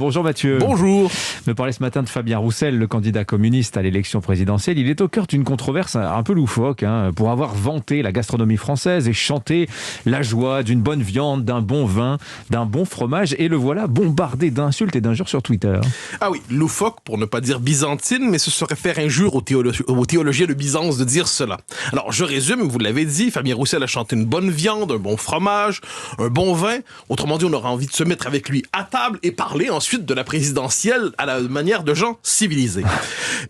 Bonjour Mathieu. Bonjour. Me parlait ce matin de Fabien Roussel, le candidat communiste à l'élection présidentielle. Il est au cœur d'une controverse un peu loufoque pour avoir vanté la gastronomie française et chanté la joie d'une bonne viande, d'un bon vin, d'un bon fromage. Et le voilà bombardé d'insultes et d'injures sur Twitter. Ah oui, loufoque pour ne pas dire byzantine, mais ce serait faire injure aux théologiens de Byzance de dire cela. Alors je résume, vous l'avez dit, Fabien Roussel a chanté une bonne viande, un bon fromage, un bon vin. Autrement dit, on aura envie de se mettre avec lui à table et parler ensuite de la présidentielle à la manière de gens civilisés.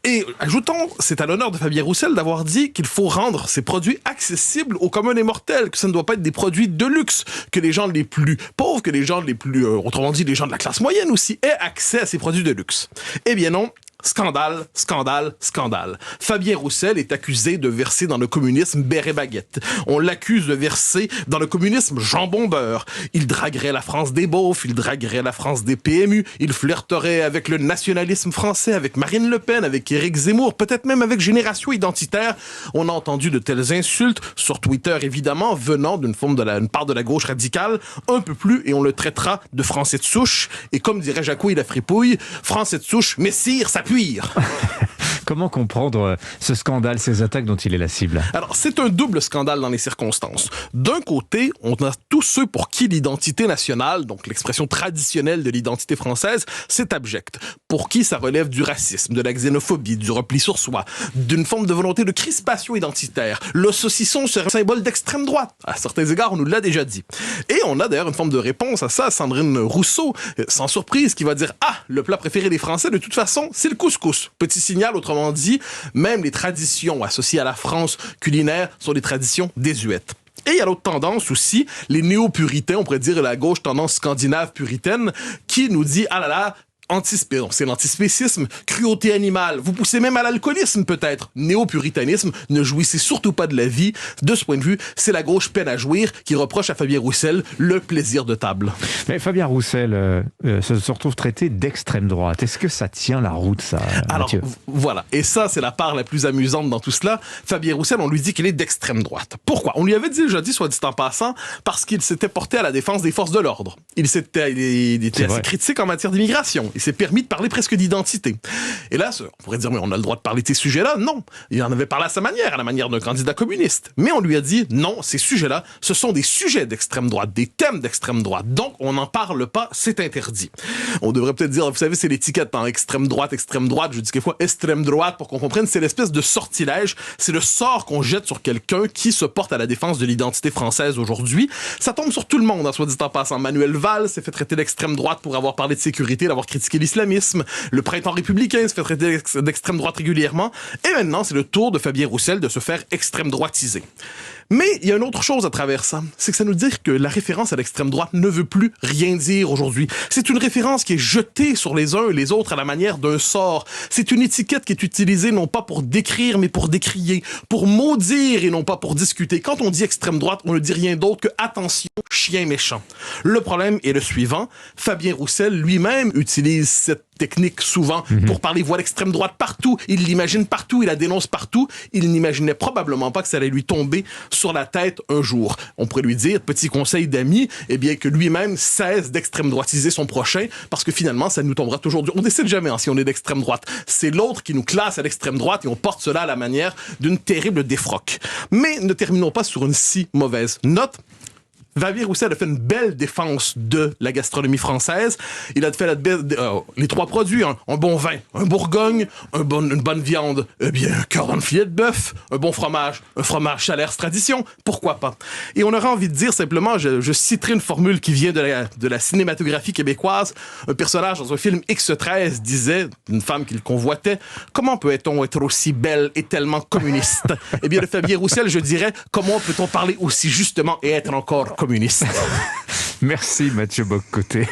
Et ajoutons, c'est à l'honneur de Fabien Roussel d'avoir dit qu'il faut rendre ces produits accessibles aux communs des mortels, que ça ne doit pas être des produits de luxe, que les gens les plus pauvres, que les gens les plus, autrement dit, les gens de la classe moyenne aussi, aient accès à ces produits de luxe. Eh bien non. Scandale, scandale, scandale. Fabien Roussel est accusé de verser dans le communisme béret baguette. On l'accuse de verser dans le communisme jambon beurre. Il draguerait la France des beaufs, il draguerait la France des PMU, il flirterait avec le nationalisme français, avec Marine Le Pen, avec Éric Zemmour, peut-être même avec Génération Identitaire. On a entendu de telles insultes, sur Twitter évidemment, venant d'une part de la gauche radicale, un peu plus, et on le traitera de français de souche. Et comme dirait Jacouille la fripouille, français de souche, messire, ça cuire. Comment comprendre ce scandale, ces attaques dont il est la cible? Alors, c'est un double scandale dans les circonstances. D'un côté, on a tous ceux pour qui l'identité nationale, donc l'expression traditionnelle de l'identité française, c'est abject. Pour qui ça relève du racisme, de la xénophobie, du repli sur soi, d'une forme de volonté de crispation identitaire. Le saucisson serait un symbole d'extrême droite. À certains égards, on nous l'a déjà dit. Et on a d'ailleurs une forme de réponse à ça, Sandrine Rousseau, sans surprise, qui va dire « Ah, le plat préféré des Français, de toute façon, c'est le couscous. » Petit signal, autrement dit, même les traditions associées à la France culinaire sont des traditions désuètes. Et il y a l'autre tendance aussi, les néo-puritains, on pourrait dire la gauche tendance scandinave puritaine, qui nous dit « Ah là là, c'est l'antispécisme, cruauté animale, vous poussez même à l'alcoolisme peut-être. Néo-puritanisme, ne jouissez surtout pas de la vie. De ce point de vue, c'est la gauche peine à jouir qui reproche à Fabien Roussel le plaisir de table. Mais Fabien Roussel se retrouve traité d'extrême droite. Est-ce que ça tient la route, ça, Mathieu? Alors, voilà. Et ça, c'est la part la plus amusante dans tout cela. Fabien Roussel, on lui dit qu'il est d'extrême droite. Pourquoi? On lui avait déjà dit, soit dit en passant, parce qu'il s'était porté à la défense des forces de l'ordre. Il était assez critique en matière d'immigration. Il s'est permis de parler presque d'identité. Et là, on pourrait dire, mais on a le droit de parler de ces sujets-là. Non. Il en avait parlé à la manière d'un candidat communiste. Mais on lui a dit, non, ces sujets-là, ce sont des sujets d'extrême droite, des thèmes d'extrême droite. Donc, on n'en parle pas, c'est interdit. On devrait peut-être dire, vous savez, c'est l'étiquette en extrême droite, je dis quelquefois extrême droite pour qu'on comprenne, c'est l'espèce de sortilège, c'est le sort qu'on jette sur quelqu'un qui se porte à la défense de l'identité française aujourd'hui. Ça tombe sur tout le monde, soit dit en passant. Manuel Valls s'est fait traiter d'extrême droite pour avoir parlé de sécurité, d'avoir critiqué l'islamisme. Le printemps républicain se fait traiter d'extrême droite régulièrement. Et maintenant, c'est le tour de Fabien Roussel de se faire extrême droitiser. Mais il y a une autre chose à travers ça, c'est que ça nous dit que la référence à l'extrême droite ne veut plus rien dire aujourd'hui. C'est une référence qui est jetée sur les uns et les autres à la manière d'un sort. C'est une étiquette qui est utilisée non pas pour décrire, mais pour décrier, pour maudire et non pas pour discuter. Quand on dit extrême droite, on ne dit rien d'autre que attention, chien méchant. Le problème est le suivant. Fabien Roussel lui-même utilise cette technique souvent pour parler voix d'extrême droite partout. Il l'imagine partout, il la dénonce partout. Il n'imaginait probablement pas que ça allait lui tomber sur la tête un jour. On pourrait lui dire, petit conseil d'amis, eh bien que lui-même cesse d'extrême droitiser son prochain, parce que finalement, ça nous tombera toujours dur. On décide jamais si on est d'extrême droite. C'est l'autre qui nous classe à l'extrême droite et on porte cela à la manière d'une terrible défroque. Mais ne terminons pas sur une si mauvaise note. Fabien Roussel a fait une belle défense de la gastronomie française. Il a fait les trois produits, un bon vin, un bourgogne, une bonne viande, eh bien, un cordon de filet de bœuf, un bon fromage, un fromage Chalers tradition, pourquoi pas. Et on aurait envie de dire simplement, je citerai une formule qui vient de la cinématographie québécoise. Un personnage dans un film X13 disait, une femme qu'il convoitait, comment peut-on être aussi belle et tellement communiste? Eh bien, de Fabien Roussel, je dirais, comment peut-on parler aussi justement et être encore communiste? Merci Mathieu Bock-Côté.